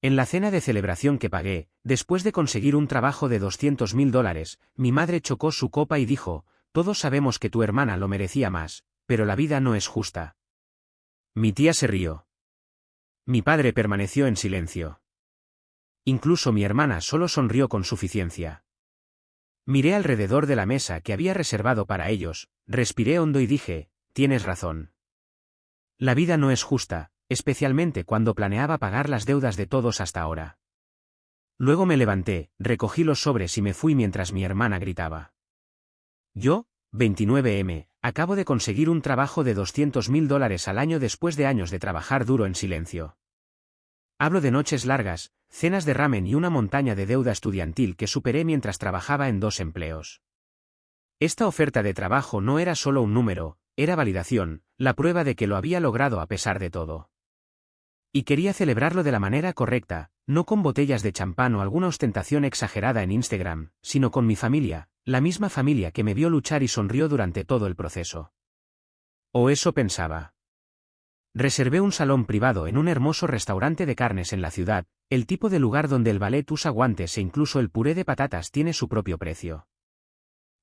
En la cena de celebración que pagué, después de conseguir un trabajo de $200.000, mi madre chocó su copa y dijo: «Todos sabemos que tu hermana lo merecía más, pero la vida no es justa». Mi tía se rió. Mi padre permaneció en silencio. Incluso mi hermana solo sonrió con suficiencia. Miré alrededor de la mesa que había reservado para ellos, respiré hondo y dije: «Tienes razón. La vida no es justa, especialmente cuando planeaba pagar las deudas de todos hasta ahora». Luego me levanté, recogí los sobres y me fui mientras mi hermana gritaba. Yo, 29M, acabo de conseguir un trabajo de $200.000 al año después de años de trabajar duro en silencio. Hablo de noches largas, cenas de ramen y una montaña de deuda estudiantil que superé mientras trabajaba en 2 empleos. Esta oferta de trabajo no era solo un número, era validación, la prueba de que lo había logrado a pesar de todo. Y quería celebrarlo de la manera correcta, no con botellas de champán o alguna ostentación exagerada en Instagram, sino con mi familia, la misma familia que me vio luchar y sonrió durante todo el proceso. O eso pensaba. Reservé un salón privado en un hermoso restaurante de carnes en la ciudad, el tipo de lugar donde el ballet usa guantes e incluso el puré de patatas tiene su propio precio.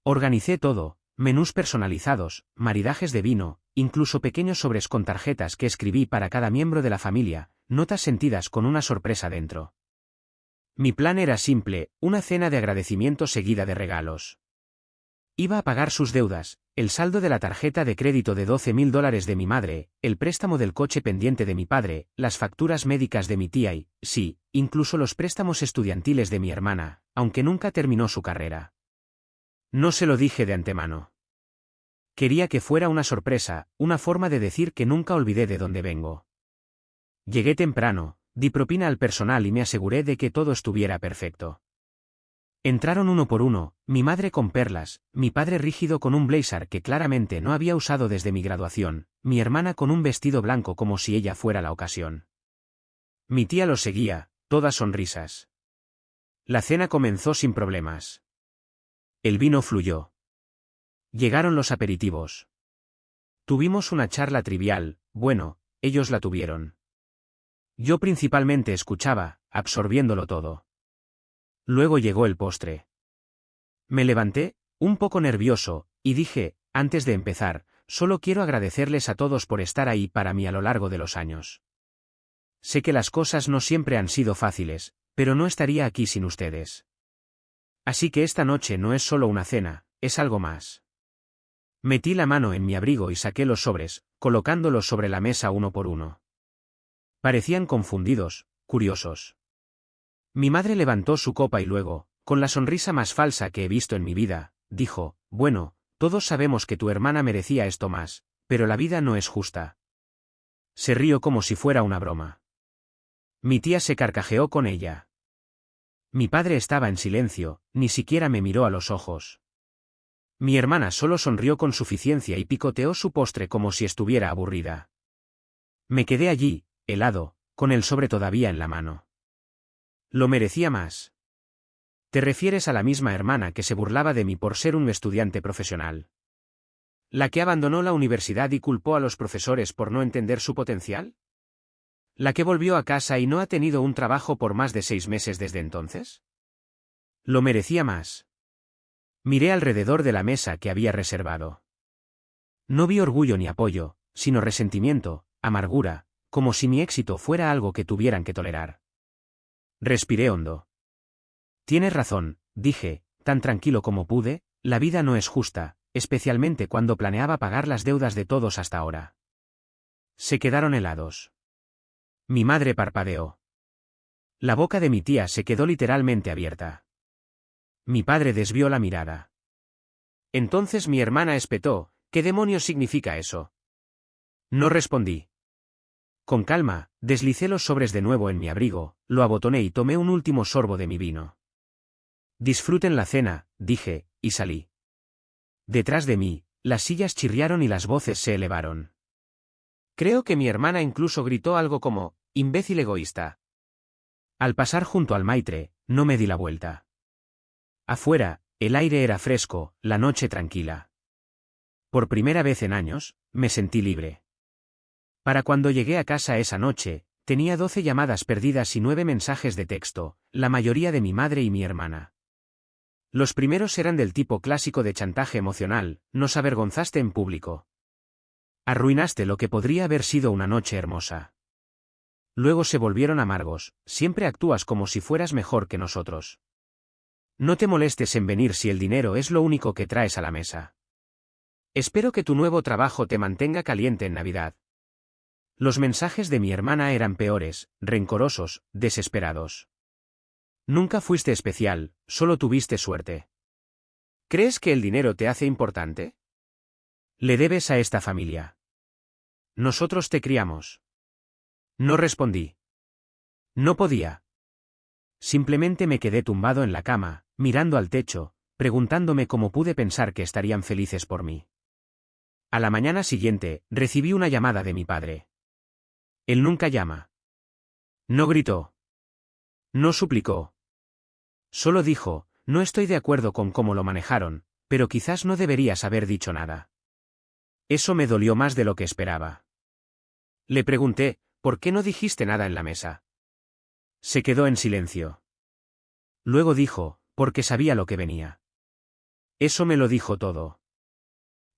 Organicé todo, menús personalizados, maridajes de vino, incluso pequeños sobres con tarjetas que escribí para cada miembro de la familia, notas sentidas con una sorpresa dentro. Mi plan era simple, una cena de agradecimiento seguida de regalos. Iba a pagar sus deudas, el saldo de la tarjeta de crédito de $12.000 de mi madre, el préstamo del coche pendiente de mi padre, las facturas médicas de mi tía y, sí, incluso los préstamos estudiantiles de mi hermana, aunque nunca terminó su carrera. No se lo dije de antemano. Quería que fuera una sorpresa, una forma de decir que nunca olvidé de dónde vengo. Llegué temprano, di propina al personal y me aseguré de que todo estuviera perfecto. Entraron uno por uno, mi madre con perlas, mi padre rígido con un blazer que claramente no había usado desde mi graduación, mi hermana con un vestido blanco como si ella fuera la ocasión. Mi tía los seguía, todas sonrisas. La cena comenzó sin problemas. El vino fluyó. Llegaron los aperitivos. Tuvimos una charla trivial, bueno, ellos la tuvieron. Yo principalmente escuchaba, absorbiéndolo todo. Luego llegó el postre. Me levanté, un poco nervioso, y dije: antes de empezar, solo quiero agradecerles a todos por estar ahí para mí a lo largo de los años. Sé que las cosas no siempre han sido fáciles, pero no estaría aquí sin ustedes. Así que esta noche no es solo una cena, es algo más. Metí la mano en mi abrigo y saqué los sobres, colocándolos sobre la mesa uno por uno. Parecían confundidos, curiosos. Mi madre levantó su copa y luego, con la sonrisa más falsa que he visto en mi vida, dijo: bueno, todos sabemos que tu hermana merecía esto más, pero la vida no es justa. Se rió como si fuera una broma. Mi tía se carcajeó con ella. Mi padre estaba en silencio, ni siquiera me miró a los ojos. Mi hermana solo sonrió con suficiencia y picoteó su postre como si estuviera aburrida. Me quedé allí, helado, con el sobre todavía en la mano. Lo merecía más. ¿Te refieres a la misma hermana que se burlaba de mí por ser un estudiante profesional? ¿La que abandonó la universidad y culpó a los profesores por no entender su potencial? ¿La que volvió a casa y no ha tenido un trabajo por más de 6 meses desde entonces? Lo merecía más. Miré alrededor de la mesa que había reservado. No vi orgullo ni apoyo, sino resentimiento, amargura, como si mi éxito fuera algo que tuvieran que tolerar. Respiré hondo. Tienes razón, dije, tan tranquilo como pude, la vida no es justa, especialmente cuando planeaba pagar las deudas de todos hasta ahora. Se quedaron helados. Mi madre parpadeó. La boca de mi tía se quedó literalmente abierta. Mi padre desvió la mirada. Entonces mi hermana espetó: ¿qué demonios significa eso? No respondí. Con calma, deslicé los sobres de nuevo en mi abrigo, lo abotoné y tomé un último sorbo de mi vino. Disfruten la cena, dije, y salí. Detrás de mí, las sillas chirriaron y las voces se elevaron. Creo que mi hermana incluso gritó algo como: «imbécil egoísta». Al pasar junto al Maitre, no me di la vuelta. Afuera, el aire era fresco, la noche tranquila. Por primera vez en años, me sentí libre. Para cuando llegué a casa esa noche, Tenía 12 llamadas perdidas y 9 mensajes de texto, la mayoría de mi madre y mi hermana. Los primeros eran del tipo clásico de chantaje emocional: nos avergonzaste en público. Arruinaste lo que podría haber sido una noche hermosa. Luego se volvieron amargos: siempre actúas como si fueras mejor que nosotros. No te molestes en venir si el dinero es lo único que traes a la mesa. Espero que tu nuevo trabajo te mantenga caliente en Navidad. Los mensajes de mi hermana eran peores, rencorosos, desesperados. Nunca fuiste especial, solo tuviste suerte. ¿Crees que el dinero te hace importante? Le debes a esta familia. Nosotros te criamos. No respondí. No podía. Simplemente me quedé tumbado en la cama, mirando al techo, preguntándome cómo pude pensar que estarían felices por mí. A la mañana siguiente, recibí una llamada de mi padre. Él nunca llama. No gritó. No suplicó. Solo dijo: no estoy de acuerdo con cómo lo manejaron, pero quizás no deberías haber dicho nada. Eso me dolió más de lo que esperaba. Le pregunté: ¿por qué no dijiste nada en la mesa? Se quedó en silencio. Luego dijo: porque sabía lo que venía. Eso me lo dijo todo.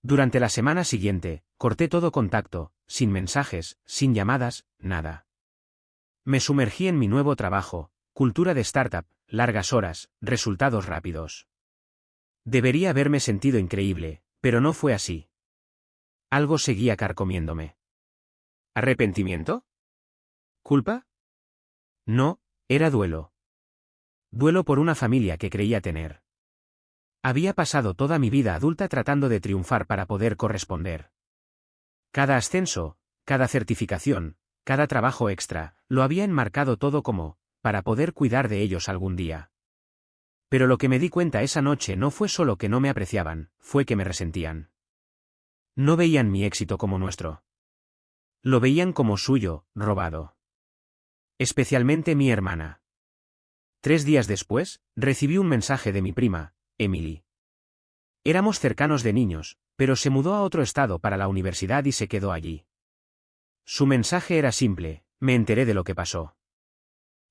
Durante la semana siguiente, corté todo contacto, sin mensajes, sin llamadas, nada. Me sumergí en mi nuevo trabajo: cultura de startup, largas horas, resultados rápidos. Debería haberme sentido increíble, pero no fue así. Algo seguía carcomiéndome. ¿Arrepentimiento? ¿Culpa? No, era duelo. Duelo por una familia que creía tener. Había pasado toda mi vida adulta tratando de triunfar para poder corresponder. Cada ascenso, cada certificación, cada trabajo extra, lo había enmarcado todo como, para poder cuidar de ellos algún día. Pero lo que me di cuenta esa noche no fue solo que no me apreciaban, fue que me resentían. No veían mi éxito como nuestro. Lo veían como suyo, robado. Especialmente mi hermana. 3 días después, recibí un mensaje de mi prima, Emily. Éramos cercanos de niños, pero se mudó a otro estado para la universidad y se quedó allí. Su mensaje era simple: me enteré de lo que pasó.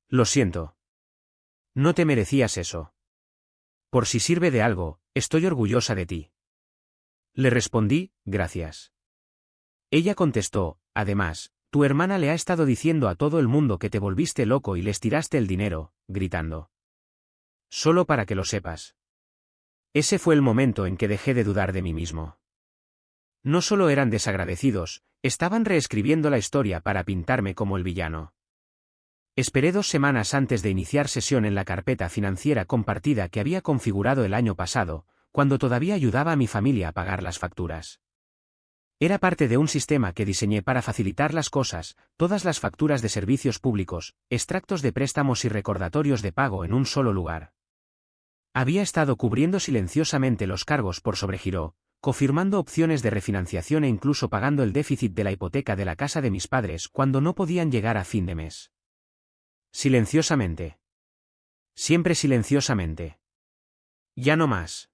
Lo siento. No te merecías eso. Por si sirve de algo, estoy orgullosa de ti. Le respondí: gracias. Ella contestó: además, tu hermana le ha estado diciendo a todo el mundo que te volviste loco y les tiraste el dinero, gritando. Solo para que lo sepas. Ese fue el momento en que dejé de dudar de mí mismo. No solo eran desagradecidos, estaban reescribiendo la historia para pintarme como el villano. Esperé 2 semanas antes de iniciar sesión en la carpeta financiera compartida que había configurado el año pasado, cuando todavía ayudaba a mi familia a pagar las facturas. Era parte de un sistema que diseñé para facilitar las cosas: todas las facturas de servicios públicos, extractos de préstamos y recordatorios de pago en un solo lugar. Había estado cubriendo silenciosamente los cargos por sobregiro, confirmando opciones de refinanciación e incluso pagando el déficit de la hipoteca de la casa de mis padres cuando no podían llegar a fin de mes. Silenciosamente. Siempre silenciosamente. Ya no más.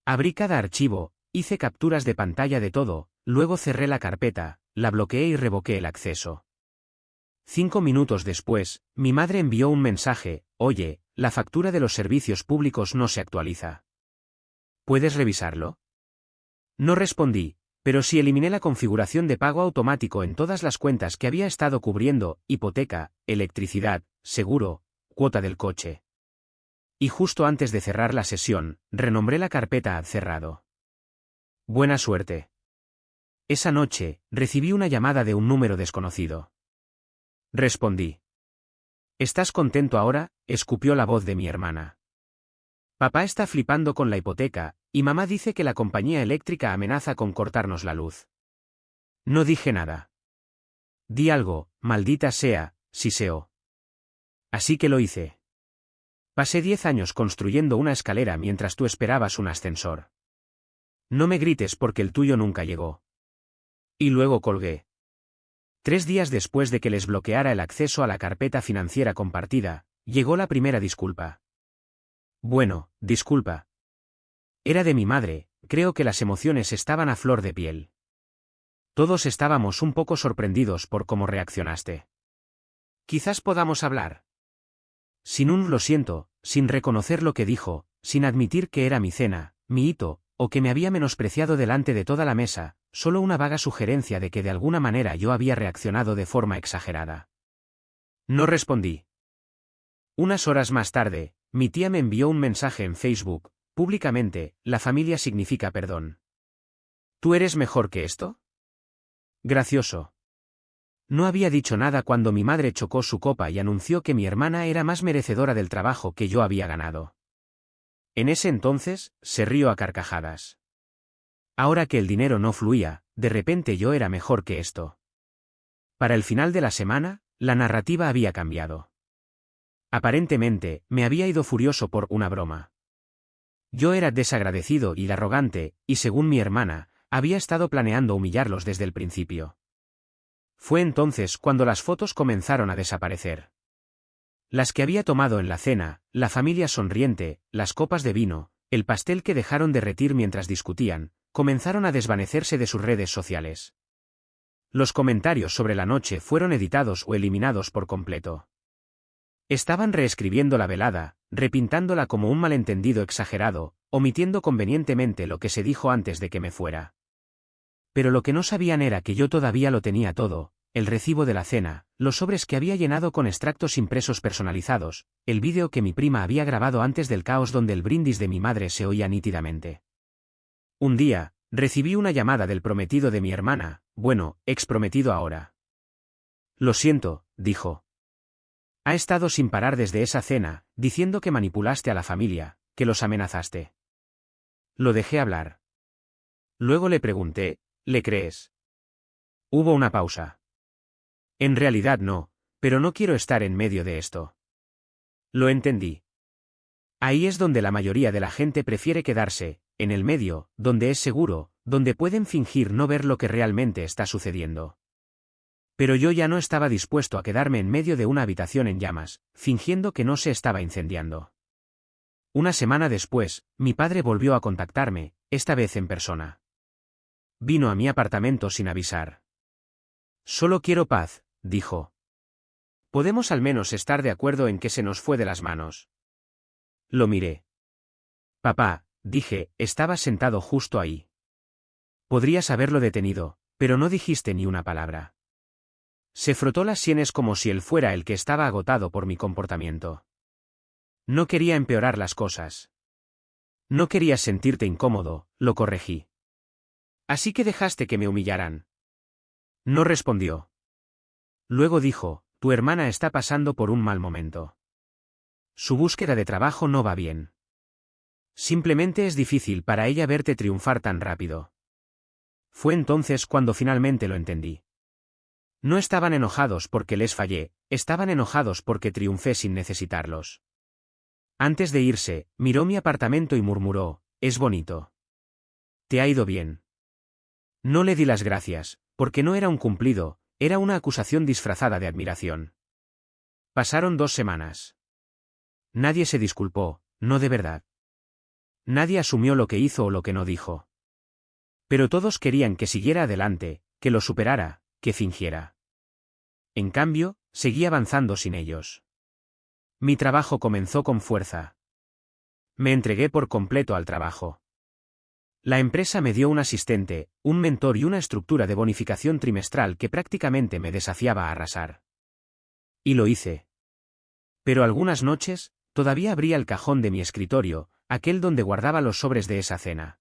Abrí cada archivo, hice capturas de pantalla de todo, luego cerré la carpeta, la bloqueé y revoqué el acceso. 5 minutos después, mi madre envió un mensaje: oye, la factura de los servicios públicos no se actualiza. ¿Puedes revisarlo? No respondí, pero sí eliminé la configuración de pago automático en todas las cuentas que había estado cubriendo: hipoteca, electricidad, seguro, cuota del coche. Y justo antes de cerrar la sesión, renombré la carpeta a cerrado. Buena suerte. Esa noche, recibí una llamada de un número desconocido. Respondí. ¿Estás contento ahora?, escupió la voz de mi hermana. Papá está flipando con la hipoteca, y mamá dice que la compañía eléctrica amenaza con cortarnos la luz. No dije nada. Di algo: maldita sea, siseó. Así que lo hice. Pasé 10 años construyendo una escalera mientras tú esperabas un ascensor. No me grites porque el tuyo nunca llegó. Y luego colgué. 3 días después de que les bloqueara el acceso a la carpeta financiera compartida, llegó la primera disculpa. Bueno, disculpa. Era de mi madre, creo que las emociones estaban a flor de piel. Todos estábamos un poco sorprendidos por cómo reaccionaste. Quizás podamos hablar. Sin un lo siento, sin reconocer lo que dijo, sin admitir que era mi cena, mi hito, o que me había menospreciado delante de toda la mesa, solo una vaga sugerencia de que de alguna manera yo había reaccionado de forma exagerada. No respondí. Unas horas más tarde, mi tía me envió un mensaje en Facebook, públicamente: la familia significa perdón. ¿Tú eres mejor que esto? Gracioso. No había dicho nada cuando mi madre chocó su copa y anunció que mi hermana era más merecedora del trabajo que yo había ganado. En ese entonces, se rió a carcajadas. Ahora que el dinero no fluía, de repente yo era mejor que esto. Para el final de la semana, la narrativa había cambiado. Aparentemente, me había ido furioso por una broma. Yo era desagradecido y arrogante, y según mi hermana, había estado planeando humillarlos desde el principio. Fue entonces cuando las fotos comenzaron a desaparecer. Las que había tomado en la cena, la familia sonriente, las copas de vino, el pastel que dejaron derretir mientras discutían, comenzaron a desvanecerse de sus redes sociales. Los comentarios sobre la noche fueron editados o eliminados por completo. Estaban reescribiendo la velada, repintándola como un malentendido exagerado, omitiendo convenientemente lo que se dijo antes de que me fuera. Pero lo que no sabían era que yo todavía lo tenía todo: el recibo de la cena, los sobres que había llenado con extractos impresos personalizados, el vídeo que mi prima había grabado antes del caos donde el brindis de mi madre se oía nítidamente. Un día, recibí una llamada del prometido de mi hermana, bueno, exprometido ahora. Lo siento, dijo. Ha estado sin parar desde esa cena, diciendo que manipulaste a la familia, que los amenazaste. Lo dejé hablar. Luego le pregunté: ¿le crees? Hubo una pausa. En realidad no, pero no quiero estar en medio de esto. Lo entendí. Ahí es donde la mayoría de la gente prefiere quedarse, en el medio, donde es seguro, donde pueden fingir no ver lo que realmente está sucediendo. Pero yo ya no estaba dispuesto a quedarme en medio de una habitación en llamas, fingiendo que no se estaba incendiando. Una semana después, mi padre volvió a contactarme, esta vez en persona. Vino a mi apartamento sin avisar. Solo quiero paz, dijo. Podemos al menos estar de acuerdo en que se nos fue de las manos. Lo miré. Papá, dije, estabas sentado justo ahí. Podrías haberlo detenido, pero no dijiste ni una palabra. Se frotó las sienes como si él fuera el que estaba agotado por mi comportamiento. No quería empeorar las cosas. No querías sentirte incómodo, lo corregí. Así que dejaste que me humillaran. No respondió. Luego dijo: tu hermana está pasando por un mal momento. Su búsqueda de trabajo no va bien. Simplemente es difícil para ella verte triunfar tan rápido. Fue entonces cuando finalmente lo entendí. No estaban enojados porque les fallé, estaban enojados porque triunfé sin necesitarlos. Antes de irse, miró mi apartamento y murmuró: es bonito. ¿Te ha ido bien? No le di las gracias, porque no era un cumplido, era una acusación disfrazada de admiración. Pasaron 2 semanas. Nadie se disculpó, no de verdad. Nadie asumió lo que hizo o lo que no dijo. Pero todos querían que siguiera adelante, que lo superara, que fingiera. En cambio, seguí avanzando sin ellos. Mi trabajo comenzó con fuerza. Me entregué por completo al trabajo. La empresa me dio un asistente, un mentor y una estructura de bonificación trimestral que prácticamente me desafiaba a arrasar. Y lo hice. Pero algunas noches, todavía abría el cajón de mi escritorio, aquel donde guardaba los sobres de esa cena.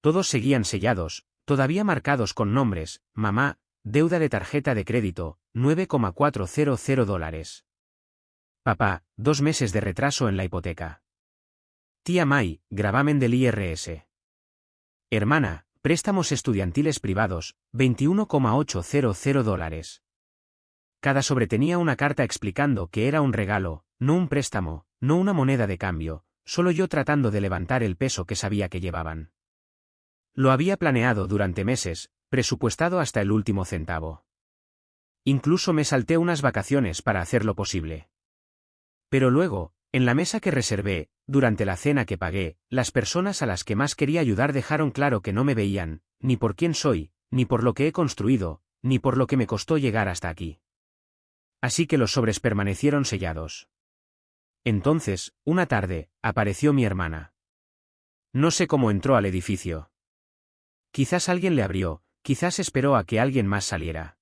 Todos seguían sellados, todavía marcados con nombres: mamá, deuda de tarjeta de crédito, $9,400. Papá, 2 meses de retraso en la hipoteca. Tía May, gravamen del IRS. Hermana, préstamos estudiantiles privados, $21,800. Cada sobre tenía una carta explicando que era un regalo, no un préstamo, no una moneda de cambio, solo yo tratando de levantar el peso que sabía que llevaban. Lo había planeado durante meses, presupuestado hasta el último centavo. Incluso me salté unas vacaciones para hacerlo posible. Pero luego, en la mesa que reservé, durante la cena que pagué, las personas a las que más quería ayudar dejaron claro que no me veían, ni por quién soy, ni por lo que he construido, ni por lo que me costó llegar hasta aquí. así que los sobres permanecieron sellados. Entonces, una tarde, apareció mi hermana. No sé cómo entró al edificio. Quizás alguien le abrió, quizás esperó a que alguien más saliera.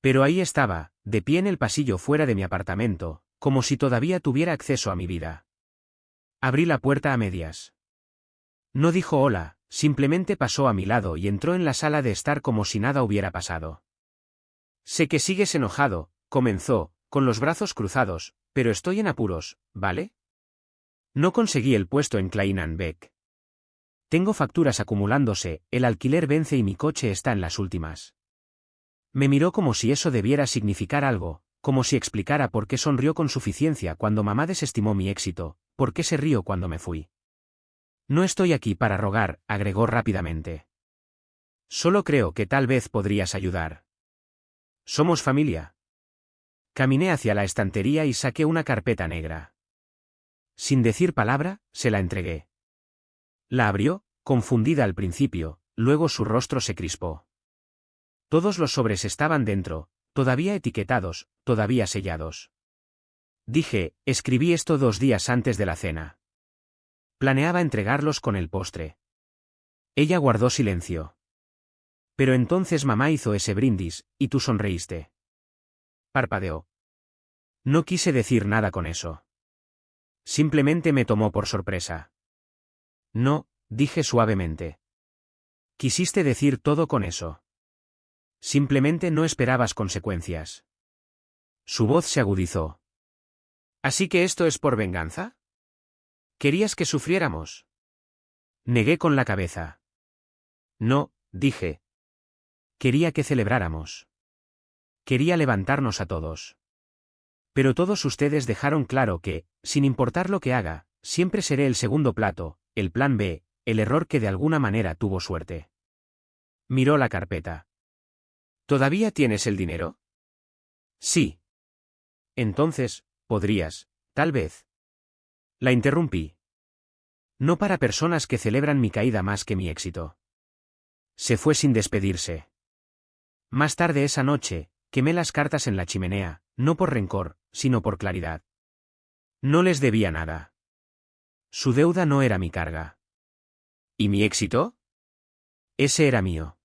Pero ahí estaba, de pie en el pasillo fuera de mi apartamento, como si todavía tuviera acceso a mi vida. Abrí la puerta a medias. No dijo hola, simplemente pasó a mi lado y entró en la sala de estar como si nada hubiera pasado. Sé que sigues enojado, comenzó, con los brazos cruzados, pero estoy en apuros, ¿vale? No conseguí el puesto en Klein & Beck. Tengo facturas acumulándose, el alquiler vence y mi coche está en las últimas. Me miró como si eso debiera significar algo, como si explicara por qué sonrió con suficiencia cuando mamá desestimó mi éxito, por qué se rió cuando me fui. No estoy aquí para rogar, agregó rápidamente. Solo creo que tal vez podrías ayudar. Somos familia. Caminé hacia la estantería y saqué una carpeta negra. Sin decir palabra, se la entregué. La abrió, confundida al principio, luego su rostro se crispó. Todos los sobres estaban dentro, todavía etiquetados, todavía sellados. Dije, escribí esto 2 días antes de la cena. Planeaba entregarlos con el postre. Ella guardó silencio. Pero entonces mamá hizo ese brindis, y tú sonreíste. Parpadeó. No quise decir nada con eso. Simplemente me tomó por sorpresa. No, dije suavemente. Quisiste decir todo con eso. Simplemente no esperabas consecuencias. Su voz se agudizó. ¿Así que esto es por venganza? ¿Querías que sufriéramos? Negué con la cabeza. No, dije. Quería que celebráramos. Quería levantarnos a todos. Pero todos ustedes dejaron claro que, sin importar lo que haga, siempre seré el segundo plato, el plan B, el error que de alguna manera tuvo suerte. Miró la carpeta. ¿Todavía tienes el dinero? Sí. Entonces, podrías, tal vez. La interrumpí. No para personas que celebran mi caída más que mi éxito. Se fue sin despedirse. Más tarde esa noche, quemé las cartas en la chimenea, no por rencor, sino por claridad. No les debía nada. Su deuda no era mi carga. ¿Y mi éxito? Ese era mío.